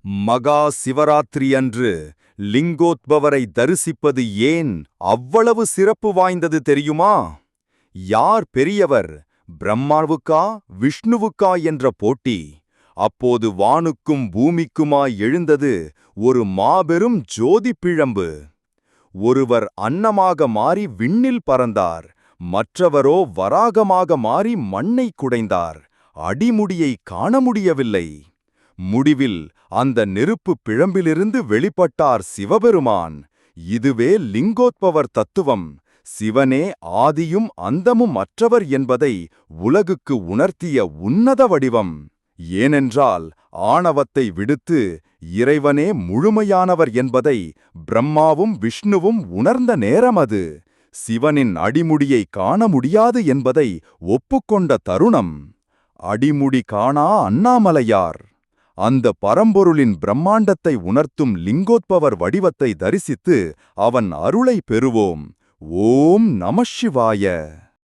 மகா சிவராத்திரியன்று லிங்கோத்பவரை தரிசிப்பது ஏன் அவ்வளவு சிறப்பு வாய்ந்தது தெரியுமா? யார் பெரியவர், பிரம்மாவுக்கா விஷ்ணுவுக்கா என்ற போட்டி அப்போது வானுக்கும் பூமிக்குமாய் எழுந்தது ஒரு மாபெரும் ஜோதி பிழம்பு. ஒருவர் அன்னமாக மாறி விண்ணில் பறந்தார், மற்றவரோ வராகமாக மாறி மண்ணை குடைந்தார். அடிமுடியை காண முடியவில்லை. முடிவில் அந்த நெருப்பு பிழம்பிலிருந்து வெளிப்பட்டார் சிவபெருமான். இதுவே லிங்கோத்பவர் தத்துவம். சிவனே ஆதியும் அந்தமும் அற்றவர் என்பதை உலகுக்கு உணர்த்திய உன்னத வடிவம். ஏனென்றால் ஆணவத்தை விடுத்து இறைவனே முழுமையானவர் என்பதை பிரம்மாவும் விஷ்ணுவும் உணர்ந்த நேரம் அது. சிவனின் அடிமுடியை காண முடியாது என்பதை ஒப்புக்கொண்ட தருணம். அடிமுடி காணா அண்ணாமலையார். அந்த பரம்பொருளின் பிரம்மாண்டத்தை உணர்த்தும் லிங்கோத்பவர் வடிவத்தை தரிசித்து அவன் அருளை பெறுவோம். ஓம் நம சிவாய.